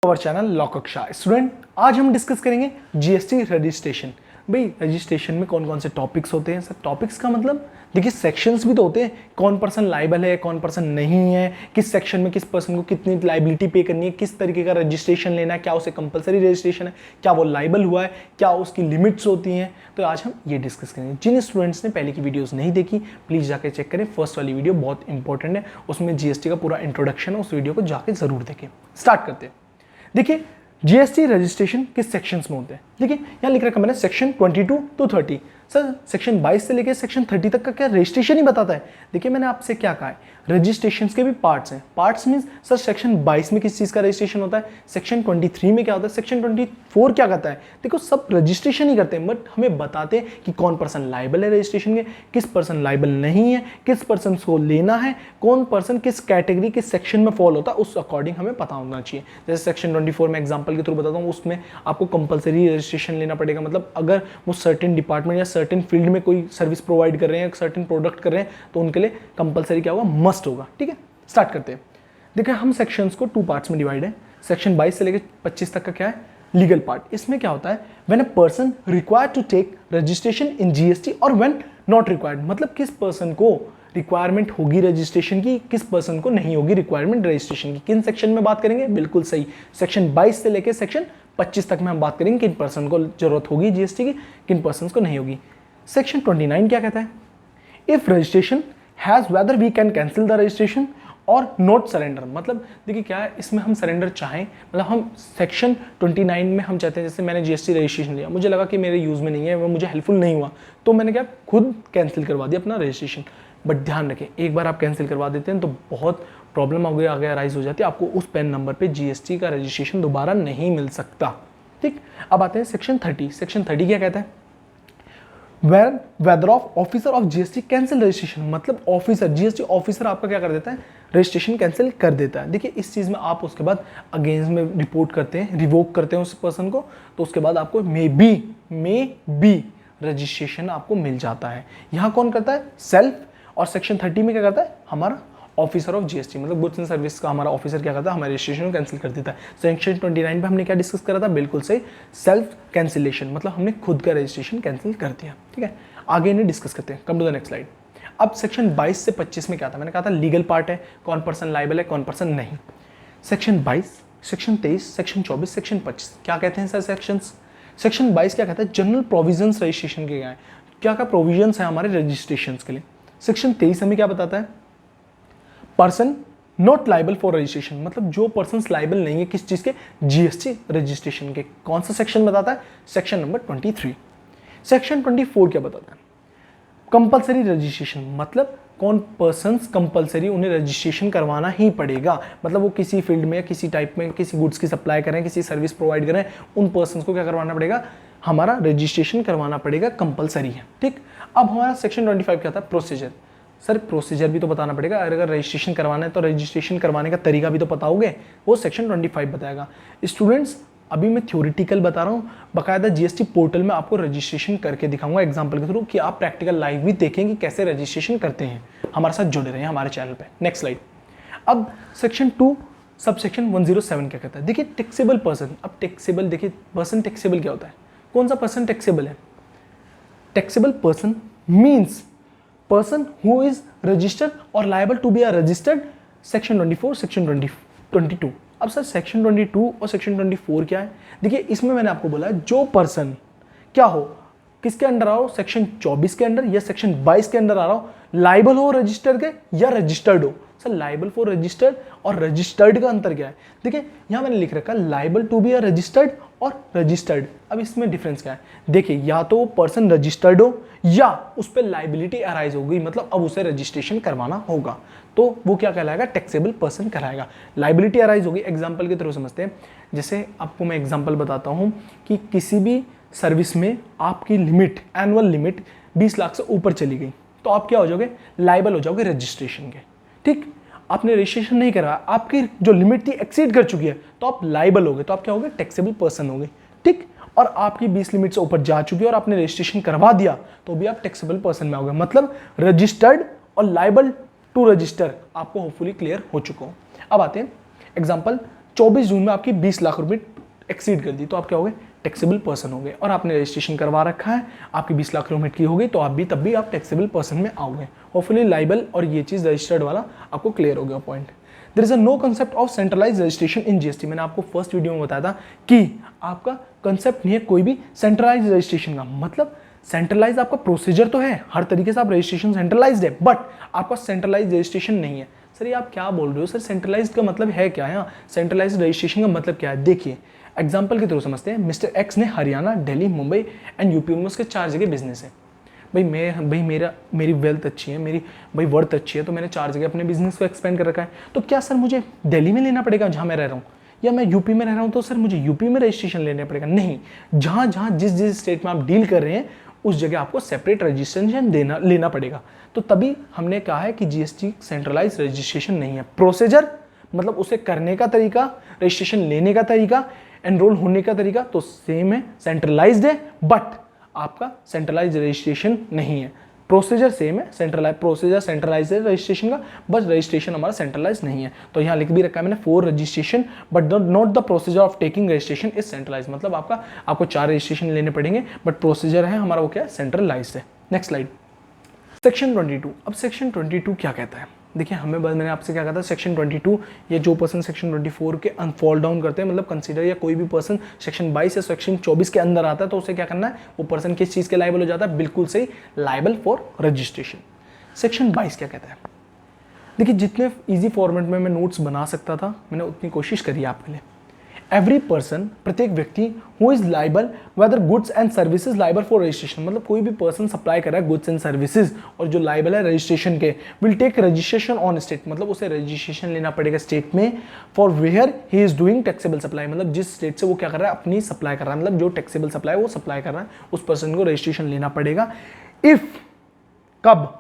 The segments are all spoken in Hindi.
आवर चैनल लॉ कक्षा स्टूडेंट, आज हम डिस्कस करेंगे जीएसटी रजिस्ट्रेशन। भाई रजिस्ट्रेशन में कौन कौन से टॉपिक्स होते हैं सर? टॉपिक्स का मतलब देखिए सेक्शंस भी तो होते हैं, कौन पर्सन लाइबल है कौन पर्सन नहीं है, किस सेक्शन में किस पर्सन को कितनी लाइबिलिटी पे करनी है, किस तरीके का रजिस्ट्रेशन लेना है, क्या उसे कंपलसरी रजिस्ट्रेशन है, क्या वो लाइबल हुआ है, क्या उसकी लिमिट्स होती हैं। तो आज हम ये डिस्कस करेंगे। जिन स्टूडेंट्स ने पहले की वीडियोस नहीं देखी प्लीज़ जाके चेक करें, फर्स्ट वाली वीडियो बहुत इंपॉर्टेंट है, उसमें जीएसटी का पूरा इंट्रोडक्शन है, उस वीडियो को जाके जरूर देखें। स्टार्ट करते हैं। देखिए जीएसटी रजिस्ट्रेशन किस सेक्शंस में होते हैं। देखिए यहाँ लिख रखा मैंने सेक्शन 22 to 30। सर सेक्शन 22 से लेकर सेक्शन 30 तक का क्या रजिस्ट्रेशन ही बताता है? देखिए मैंने आपसे क्या कहा है, रजिस्ट्रेशन के भी पार्ट्स हैं। पार्ट्स मींस सर सेक्शन 22 में किस चीज़ का रजिस्ट्रेशन होता है, सेक्शन 23 में क्या होता है, सेक्शन 24 क्या करता है। देखो सब रजिस्ट्रेशन ही करते हैं, बट हमें बताते हैं कि कौन पर्सन लाइबल है रजिस्ट्रेशन के, किस पर्सन लाइबल नहीं है, किस पर्सन को लेना है, कौन पर्सन किस कैटेगरी किस सेक्शन में फॉल होता है, उस अकॉर्डिंग हमें पता होना चाहिए। जैसे सेक्शन 24 में एग्जाम्पल के थ्रू बताता हूँ, उसमें आपको कंपलसरी रजिस्ट्रेशन लेना पड़ेगा। मतलब अगर वो सर्टेन डिपार्टमेंट या सर्टेन फील्ड में कोई सर्विस प्रोवाइड कर रहे हैं, सर्टेन प्रोडक्ट कर रहे हैं, तो उनके लिए कंपलसरी क्या होगा, मस्ट होगा। ठीक है, स्टार्ट करते हैं। देखिए हम सेक्शंस को 2 पार्ट्स में डिवाइड है। सेक्शन 22 से लेकर 25 तक का क्या है, लीगल पार्ट। इसमें क्या होता है, when a person required to take registration in GST और व्हेन नॉट रिक्वायर्ड, मतलब किस पर्सन को रिक्वायरमेंट होगी रजिस्ट्रेशन की, किस पर्सन को नहीं होगी रिक्वायरमेंट रजिस्ट्रेशन की। किन सेक्शन में बात करेंगे, बिल्कुल सही, सेक्शन 22 से लेकर सेक्शन 25 तक में हम बात करेंगे किन पर्सन को जरूरत होगी जीएसटी की, किन पर्सन को नहीं होगी। सेक्शन 29 क्या कहता है, if registration has whether we can cancel the registration और नॉट सरेंडर। मतलब देखिए क्या है, इसमें हम सरेंडर चाहें, मतलब हम सेक्शन 29 में हम चाहते हैं, जैसे मैंने जीएसटी रजिस्ट्रेशन लिया, मुझे लगा कि मेरे यूज़ में नहीं है, वो मुझे हेल्पफुल नहीं हुआ, तो मैंने क्या खुद कैंसिल करवा दिया अपना रजिस्ट्रेशन। बट ध्यान रखें, एक बार आप कैंसिल करवा देते हैं तो बहुत प्रॉब्लम आगे राइज हो जाती है, आपको उस पैन नंबर पे जीएसटी का रजिस्ट्रेशन दोबारा नहीं मिल सकता। ठीक, अब आते हैं सेक्शन 30। सेक्शन 30 क्या कहता है, whether of officer of GST cancel registration. मतलब ऑफिसर, जीएसटी ऑफिसर आपका क्या कर देता है, रजिस्ट्रेशन कैंसिल कर देता है। देखिए इस चीज़ में आप उसके बाद अगेंस्ट में रिपोर्ट करते हैं, रिवोक करते हैं उस पर्सन को, तो उसके बाद आपको मे बी रजिस्ट्रेशन आपको मिल जाता है। यहाँ कौन करता है, सेल्फ। और सेक्शन 30 में क्या करता है, हमारा ऑफिसर ऑफ जीएसटी, मतलब गुड्स एंड सर्विस का हमारा ऑफिसर क्या करता है, हमारे रजिस्ट्रेशन को कैंसिल कर देता है। सेक्शन 29 पे हमने क्या डिस्कस करा था, बिल्कुल सही, सेल्फ कैंसिलेशन, मतलब हमने खुद का रजिस्ट्रेशन कैंसिल कर दिया। ठीक है, आगे इन्हें डिस्कस करते हैं। Come to the next slide. अब सेक्शन 22 से 25 में क्या था, मैंने कहा था लीगल पार्ट है, कौन पर्सन लाइबल है कौन पर्सन नहीं। सेक्शन 22, सेक्शन 23, सेक्शन 24, सेक्शन 25 क्या कहते हैं सर सेक्शंस। सेक्शन 22 क्या कहता है, जनरल प्रोविजंस रजिस्ट्रेशन के क्या क्या प्रोविजंस है हमारे रजिस्ट्रेशन के लिए। सेक्शन 23 हमें क्या बताता है, person not liable for registration, मतलब जो पर्सन लाइबल नहीं है किस चीज के, जीएसटी रजिस्ट्रेशन के। कौन सा सेक्शन बताता है, सेक्शन नंबर 23। सेक्शन 24 क्या बताता है, कंपलसरी रजिस्ट्रेशन, मतलब कौन पर्सन्स कंपलसरी उन्हें रजिस्ट्रेशन करवाना ही पड़ेगा। मतलब वो किसी फील्ड में, किसी टाइप में, किसी गुड्स की सप्लाई करें, किसी सर्विस प्रोवाइड करें, उन पर्सन्स को क्या करवाना पड़ेगा, हमारा रजिस्ट्रेशन करवाना पड़ेगा, कंपलसरी है। ठीक, अब हमारा सेक्शन 25 क्या था, प्रोसीजर। सर प्रोसीजर भी तो बताना पड़ेगा, अगर रजिस्ट्रेशन करवाना है तो रजिस्ट्रेशन करवाने का तरीका भी तो पता होगे, वो सेक्शन 25 बताएगा। स्टूडेंट्स अभी मैं थ्योरेटिकल बता रहा हूँ, बाकायदा जीएसटी पोर्टल में आपको रजिस्ट्रेशन करके दिखाऊंगा एग्जांपल के थ्रू, कि आप प्रैक्टिकल लाइव भी देखें कि कैसे रजिस्ट्रेशन करते हैं। हमारे साथ जुड़े रहे हमारे चैनल पे। Next slide. अब सेक्शन 2 सब सेक्शन 107 क्या कहता है, देखिए टैक्सेबल पर्सन। अब टैक्सेबल, देखिए पर्सन टैक्सेबल क्या होता है, कौन सा पर्सन टैक्सेबल है। Taxable person means person who is registered और liable to be a registered, section 24, section 22। अब सर सेक्शन 22 और सेक्शन 24 क्या है, देखिए इसमें मैंने आपको बोला जो पर्सन क्या हो, किसके अंडर आ रहा हो, सेक्शन 24 के अंडर या सेक्शन 22 के अंडर आ रहा हो, लायबल हो रजिस्टर्ड के या रजिस्टर्ड हो। सर लायबल फॉर रजिस्टर्ड और रजिस्टर्ड का अंतर क्या है, देखिए यहां मैंने लिख रखा liable to be a registered और रजिस्टर्ड। अब इसमें डिफरेंस क्या है, देखिए या तो वो पर्सन रजिस्टर्ड हो या उस पर लायबिलिटी अराइज होगी, मतलब अब उसे रजिस्ट्रेशन करवाना होगा, तो वो क्या कहलाएगा, टैक्सेबल पर्सन कहलाएगा। लायबिलिटी अराइज होगी, एग्जांपल के थ्रू समझते हैं। जैसे आपको मैं एग्जांपल बताता हूं कि किसी भी सर्विस में आपकी लिमिट, एनुअल लिमिट 20 लाख से ऊपर चली गई, तो आप क्या हो जाओगे, लायबल हो जाओगे रजिस्ट्रेशन के। ठीक, आपने रजिस्ट्रेशन नहीं करा, आपकी जो लिमिट थी एक्सीड कर चुकी है, तो आप लायबल हो गए, तो आप क्या हो गए, टैक्सेबल पर्सन हो गए। ठीक, और आपकी 20 लिमिट से ऊपर जा चुकी है और आपने रजिस्ट्रेशन करवा दिया, तो भी आप टैक्सेबल पर्सन में हो गए। मतलब रजिस्टर्ड और लायबल टू रजिस्टर आपको होपफुली क्लियर हो चुका हो। अब आते हैं एग्जांपल 24 जून में आपकी 20 लाख रुपए एक्सीड कर दी तो आप क्या हो गए, टैक्सेबल पर्सन हो गए। और आपने रजिस्ट्रेशन करवा रखा है, आपकी 20 लाख किलोमीटर की हो गई तो आप भी तब भी आप टैक्सेबल पर्सन में आओगे। होपफुली लाइबल और ये चीज़ रजिस्टर्ड वाला आपको क्लियर हो गया point. There is a no concept of centralize registration in GST. मैंने आपको फर्स्ट वीडियो में बताया था कि आपका कंसेप्ट नहीं है कोई भी सेंट्रलाइज रजिस्ट्रेशन का। मतलब सेंट्रलाइज आपका प्रोसीजर तो है, हर तरीके से आप रजिस्ट्रेशन सेंट्रलाइज्ड है, बट आपका सेंट्रलाइज रजिस्ट्रेशन नहीं है। सर ये आप क्या बोल रहे हो सर, सेंट्रलाइज्ड का मतलब है क्या है, सेंट्रलाइज्ड रजिस्ट्रेशन का मतलब क्या है। देखिए एग्जांपल के थ्रू समझते हैं। मिस्टर एक्स ने हरियाणा, दिल्ली, मुंबई एंड यूपी में उसके 4 जगह बिजनेस है। मेरी वेल्थ अच्छी है, मेरी वर्थ अच्छी है, तो मैंने 4 जगह अपने बिजनेस को एक्सपेंड कर रखा है। तो क्या सर मुझे दिल्ली में लेना पड़ेगा जहाँ मैं रह रहा हूँ, या मैं यूपी में रह रहा हूँ तो सर मुझे यूपी में रजिस्ट्रेशन लेना पड़ेगा? नहीं, जहाँ जहाँ जिस स्टेट में आप डील कर रहे हैं उस जगह आपको सेपरेट रजिस्ट्रेशन लेना पड़ेगा। तो तभी हमने कहा है कि जीएसटी सेंट्रलाइज रजिस्ट्रेशन नहीं है। प्रोसीजर मतलब उसे करने का तरीका, रजिस्ट्रेशन लेने का तरीका, एनरोल होने का तरीका तो सेम है, सेंट्रलाइज्ड है, बट आपका सेंट्रलाइज रजिस्ट्रेशन नहीं है। प्रोसीजर सेम है, प्रोसीजर सेंट्रलाइज है रजिस्ट्रेशन का, बस रजिस्ट्रेशन हमारा सेंट्रलाइज नहीं है। तो यहाँ लिख भी रखा है मैंने for registration but not the procedure of taking registration is centralize. मतलब आपको 4 रजिस्ट्रेशन लेने पड़ेंगे, बट प्रोसीजर है हमारा वो क्या है, सेंट्रलाइज है। Next slide, section 22। अब सेक्शन 22 क्या कहता है? देखिए मैंने आपसे क्या कहा था, सेक्शन 22 ये जो पर्सन सेक्शन 24 के फॉल डाउन करते हैं, मतलब कंसीडर या कोई भी पर्सन सेक्शन 22 या सेक्शन 24 के अंदर आता है तो उसे क्या करना है, वो पर्सन किस चीज़ के लायबल हो जाता है? बिल्कुल सही, लायबल फॉर रजिस्ट्रेशन। सेक्शन 22 क्या कहता है? देखिए जितने ईजी फॉर्मेट में मैं नोट्स बना सकता था मैंने उतनी कोशिश करी है आपके लिए। एवरी पर्सन, प्रत्येक व्यक्ति, who is liable whether goods and services liable for registration, मतलब कोई भी पर्सन सप्लाई कर रहा है गुड्स एंड सर्विसेज और जो लाइबल है रजिस्ट्रेशन के, will take registration on state, मतलब उसे रजिस्ट्रेशन लेना पड़ेगा स्टेट में, for where he is doing taxable supply, मतलब जिस स्टेट से वो क्या कर रहा है, अपनी सप्लाई कर रहा है, मतलब जो टैक्सेबल सप्लाई वो सप्लाई कर रहा है उस पर्सन को रजिस्ट्रेशन लेना पड़ेगा। इफ कब?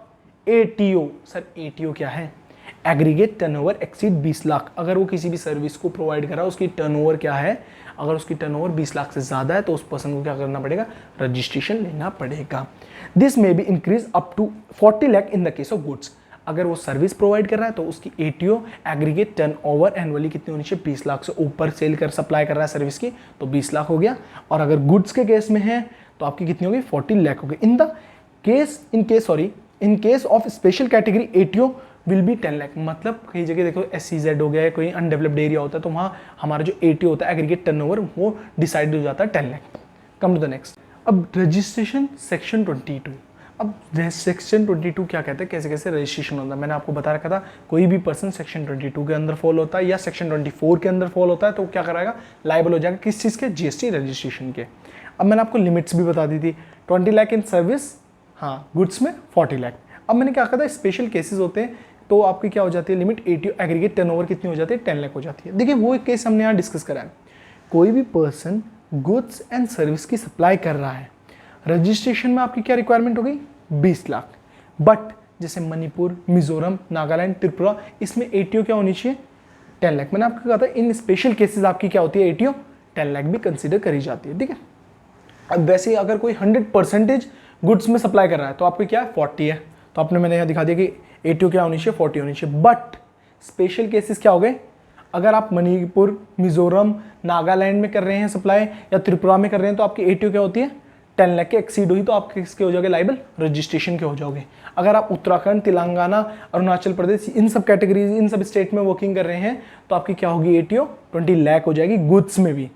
एटीओ, सर एटीओ क्या है? Aggregate turnover exceed 20 lakh. अगर वो किसी भी सर्विस को प्रोवाइड कर रहा है उसकी टर्नओवर क्या है, अगर उसकी टर्नओवर 20 लाख से ज़्यादा है तो उस पर्सन को क्या करना पड़ेगा, रजिस्ट्रेशन लेना पड़ेगा। This may be increase up to 40 lakh in the case of goods. अगर वो सर्विस प्रोवाइड कर रहा है तो उसकी एटीओ एग्रीगेट टर्नओवर एनुअली कितनी होनी चाहिए, 20 लाख से ऊपर सेल कर सप्लाई कर रहा है सर्विस की तो 20 लाख हो गया। और अगर गुड्स के केस में है तो आपकी कितनी होगी, 40 लाख होगी। In case of special category ATO will be 10 lakh. मतलब कई जगह देखो SEZ हो गया, कोई अनडेवलप्ड एरिया होता है तो वहाँ हमारा जो एटीओ होता है एग्रीगेट टर्नओवर वो डिसाइड हो जाता है 10 lakh. Come to the next, अब रजिस्ट्रेशन सेक्शन 22। अब सेक्शन 22 क्या कहते हैं, कैसे कैसे रजिस्ट्रेशन होता है? मैंने आपको बता रखा था कोई भी पर्सन सेक्शन 22 के अंदर फॉल होता है या सेक्शन 24 के अंदर फॉल होता है तो क्या कराएगा, लायबल हो जाएगा किस चीज़ के, GST रजिस्ट्रेशन के। अब मैंने आपको लिमिट्स भी बता दी थी, 20 लाख इन सर्विस, हाँ गुड्स में 40 लाख। अब मैंने क्या कहा था, स्पेशल केसेस होते हैं तो आपकी क्या हो जाती है लिमिट, एटीओ एग्रीगेट टर्नओवर कितनी हो जाती है, 10 लाख हो जाती है। देखिए वो एक केस हमने यहाँ डिस्कस करा है, कोई भी पर्सन गुड्स एंड सर्विस की सप्लाई कर रहा है, रजिस्ट्रेशन में आपकी क्या रिक्वायरमेंट हो गई, 20 लाख। बट जैसे मणिपुर, मिजोरम, नागालैंड, त्रिपुरा, इसमें एटीओ क्या होनी चाहिए, 10 लाख। मैंने आपको कहा था इन स्पेशल केसेस आपकी क्या होती है, एटीओ 10 लाख भी कंसिडर करी जाती है, ठीक है। अब वैसे ही अगर कोई 100% गुड्स में सप्लाई कर रहा है तो आपकी क्या है, 40 है, तो आपने मैंने यहाँ दिखा दिया कि एटीओ क्या होनी चाहिए, 40 होनी चाहिए। बट स्पेशल केसेस क्या हो गए, अगर आप मणिपुर, मिजोरम, नागालैंड में कर रहे हैं सप्लाई या त्रिपुरा में कर रहे हैं तो आपकी एटीओ क्या होती है, 10 लाख के एक्सीड हुई तो आप किसके हो जाओगे, लाइबल रजिस्ट्रेशन के हो जाओगे। अगर आप उत्तराखंड, तेलंगाना, अरुणाचल प्रदेश, इन सब कैटेगरीज, इन सब स्टेट में वर्किंग कर रहे हैं तो आपकी क्या होगी, एटीओ 20 लाख हो जाएगी गुड्स में भी,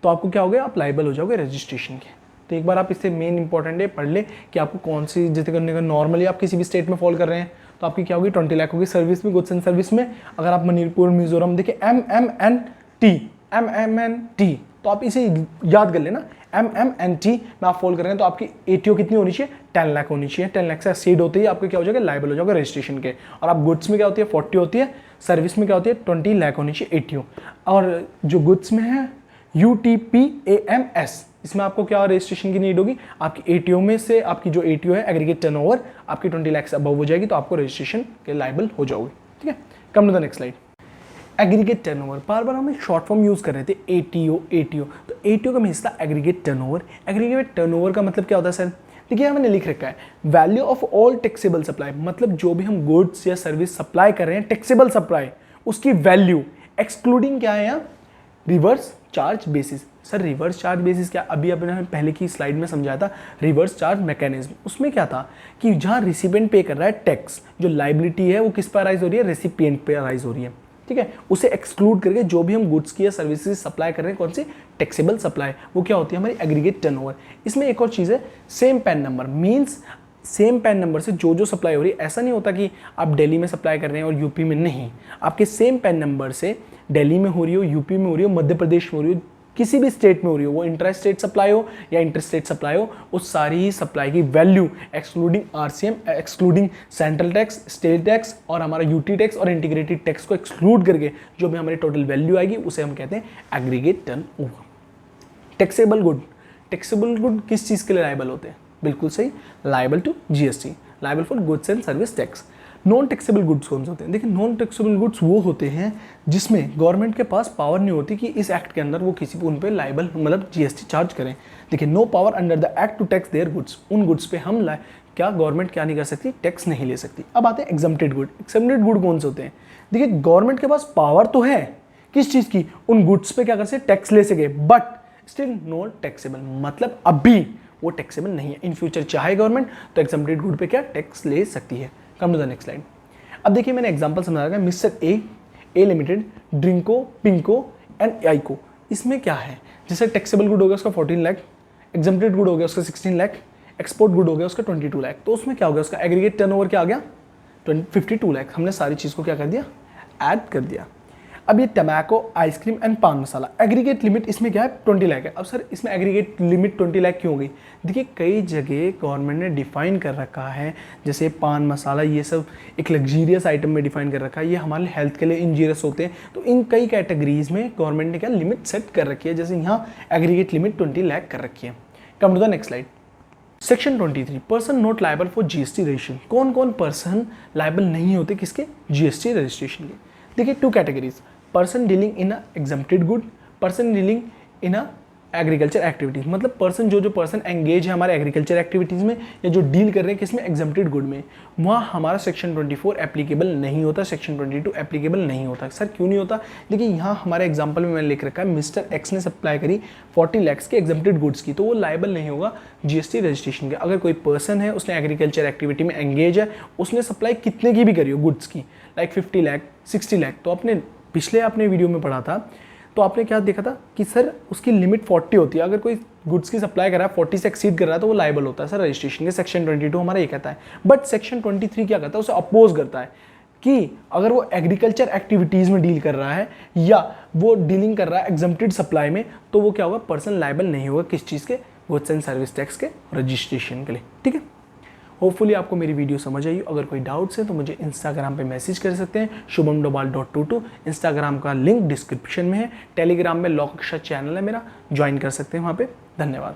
तो आपको क्या हो गया, आप लाइबल हो जाओगे रजिस्ट्रेशन के। तो एक बार आप इससे मेन इंपॉर्टेंट है पढ़ ले कि आपको कौन सी जैसे करने का, नॉर्मली आप किसी भी स्टेट में फॉल कर रहे हैं तो आपकी क्या होगी, 20 लाख होगी सर्विस में, गुड्स एंड सर्विस में। अगर आप मणिपुर, मिजोरम, देखिए MMNT तो आप इसे याद कर लेना, MMNT में आप फॉल कर रहे हैं तो आपकी एटीओ कितनी होनी चाहिए, 10 लाख होनी चाहिए। 10 लाख से एक्सीड होते ही आपको क्या हो जाएगा, लाइबल हो जाएगा रजिस्ट्रेशन के। और आप गुड्स में क्या होती है, 40 होती है, सर्विस में क्या होती है, 20 लाख होनी चाहिए एटीओ। और जो गुड्स में है UTPAMS, इसमें आपको क्या रजिस्ट्रेशन की नीड होगी, आपकी एटीओ में से आपकी जो एटीओ है एग्रीगेट टर्नओवर आपकी 20 लाख से अबव हो जाएगी तो आपको रजिस्ट्रेशन के लाइबल हो जाओगे, ठीक है। Come to the next slide, aggregate turnover. बार बार हम शॉर्ट फॉर्म यूज कर रहे थे, एटीओ तो एटीओ का हिस्सा एग्रीगेट टर्नओवर। एग्रीगेट टर्नओवर का मतलब क्या होता है सर, देखिए मैंने लिख रखा है value of all taxable supply, मतलब जो भी हम गुड्स या सर्विस सप्लाई कर रहे हैं टैक्सेबल सप्लाई, उसकी वैल्यू एक्सक्लूडिंग क्या है यहाँ, reverse charge basis. Sir reverse charge basis क्या, अभी अपने पहले की स्लाइड में समझाया था रिवर्स चार्ज मैकेनिज्म। उसमें क्या था कि जहाँ रिसिपिएंट पे कर रहा है टैक्स, जो लाइबिलिटी है वो किस पर राइज हो रही है, रेसिपिएंट पे राइज हो रही है, ठीक है। उसे एक्सक्लूड करके जो भी हम गुड्स की या सर्विसेज सप्लाई कर रहे हैं, कौन सी, टैक्सेबल सप्लाई, वो क्या होती है, हमारी एग्रीगेट टर्नओवर। इसमें एक और चीज़ है, same pan number, means same pan number से जो जो सप्लाई हो रही है। ऐसा नहीं होता कि आप दिल्ली में सप्लाई कर रहे हैं और यूपी में नहीं, आपके सेम पैन नंबर से दिल्ली में हो रही हो, यूपी में हो रही हो, मध्य प्रदेश में हो रही हो, किसी भी स्टेट में हो रही हो, वो इंट्रा स्टेट सप्लाई हो या इंटर स्टेट सप्लाई हो, उस सारी ही सप्लाई की value excluding RCM, excluding central tax, state tax और हमारा यूटी टैक्स और इंटीग्रेटेड टैक्स को एक्सक्लूड करके जो भी हमारी टोटल वैल्यू आएगी उसे हम कहते हैं aggregate turnover. Taxable good, taxable good किस चीज़ के लिए लायबल होते हैं, बिल्कुल सही, liable to GST, liable for goods and service tax. Non taxable goods कौन से होते हैं, देखिए नॉन टैक्सेबल गुड्स वो होते हैं जिसमें गवर्नमेंट के पास पावर नहीं होती कि इस एक्ट के अंदर वो किसी को उन पे लायबल मतलब जीएसटी चार्ज करें। देखिए no power under the act to tax their goods, उन गुड्स पे हम क्या गवर्नमेंट क्या नहीं कर सकती, टैक्स नहीं ले सकती। अब आते हैं एग्जम्प्टेड गुड। एग्जम्प्टेड गुड कौन से होते हैं, देखिए गवर्नमेंट के पास पावर तो है किस चीज़ की, उन गुड्स पे क्या कर सकते, टैक्स ले सके, बट स्टिल नॉट टैक्सेबल, मतलब अभी वो टैक्सेबल नहीं है। इन फ्यूचर चाहे गवर्नमेंट तो एग्जम्प्टेड गुड पे क्या टैक्स ले सकती है। Come to the next slide. अब देखिए मैंने एग्जांपल समझा रखा है, mister A limited, Drinko, Pinko and Aiko. इसमें क्या है, जैसे टैक्सेबल गुड हो गया उसका 14 लाख, एग्जम्प्टेड गुड हो गया उसका 16 लाख, एक्सपोर्ट गुड हो गया उसका 22 लाख। तो उसमें क्या हो गया, उसका एग्रीगेट टर्नओवर क्या आ गया, 52 लाख। हमने सारी चीज़ को क्या कर दिया, ऐड कर दिया। अब ये टमैको, आइसक्रीम एंड पान मसाला, एग्रीगेट लिमिट इसमें क्या है, 20 लाख है। अब सर इसमें एग्रीगेट लिमिट 20 लाख क्यों हो गई, देखिए कई जगह गवर्नमेंट ने डिफाइन कर रखा है, जैसे पान मसाला ये सब एक लग्जीरियस आइटम में डिफाइन कर रखा है, ये हमारे हेल्थ के लिए इंजीरियस होते हैं। तो इन कई कैटेगरीज में गवर्नमेंट ने क्या लिमिट सेट कर रखी है, जैसे यहाँ एग्रीगेट लिमिट 20 लाख कर रखी है। Come to the next slide. Section 23, person not liable for GST registration. कौन कौन पर्सन लायबल नहीं होते किसके, जीएसटी रजिस्ट्रेशन के। देखिए 2 categories, person dealing in a exempted good, person dealing in a agriculture activities. मतलब पर्सन जो पर्सन एंगेज है हमारे एग्रीकल्चर एक्टिविटीज़ में या जो डील कर रहे हैं किसमें, एग्जम्प्टेड गुड में, वहाँ हमारा सेक्शन 24 एप्लीकेबल नहीं होता, सेक्शन 22 एप्लीकेबल नहीं होता। सर क्यों नहीं होता, देखिए यहाँ हमारे एग्जाम्पल में मैंने लिख रखा है, मिस्टर एक्स ने सप्लाई करी 40 लाख के एग्जम्प्टेड गुड्स की, तो वो लायबल नहीं होगा जीएसटी रजिस्ट्रेशन के। अगर कोई पर्सन है उसने एग्रीकल्चर एक्टिविटी में एंगेज है, उसने सप्लाई कितने की भी करी हो गुड्स की, लाइक 50 लाख, 60 लाख, तो अपने पिछले आपने वीडियो में पढ़ा था तो आपने क्या देखा था कि सर उसकी लिमिट 40 होती है। अगर कोई गुड्स की सप्लाई कर रहा है 40 से एक्सीड कर रहा है तो वो लायबल होता है सर रजिस्ट्रेशन के। सेक्शन 22 हमारा ये कहता है, बट सेक्शन 23 क्या कहता है, उसे अपोज करता है कि अगर वो एग्रीकल्चर एक्टिविटीज़ में डील कर रहा है या वो डीलिंग कर रहा है एग्जम्प्टेड सप्लाई में, तो वो क्या होगा, पर्सन लायबल नहीं होगा किस चीज़ के, गुड्स एंड सर्विस टैक्स के रजिस्ट्रेशन के लिए, ठीक है। होपफुली आपको मेरी वीडियो समझ आई। अगर कोई डाउट्स है तो मुझे इंस्टाग्राम पे मैसेज कर सकते हैं, shubhamdobal.22। इंस्टाग्राम का लिंक डिस्क्रिप्शन में है। टेलीग्राम में लॉ कक्षा चैनल है मेरा, ज्वाइन कर सकते हैं वहाँ पे। धन्यवाद।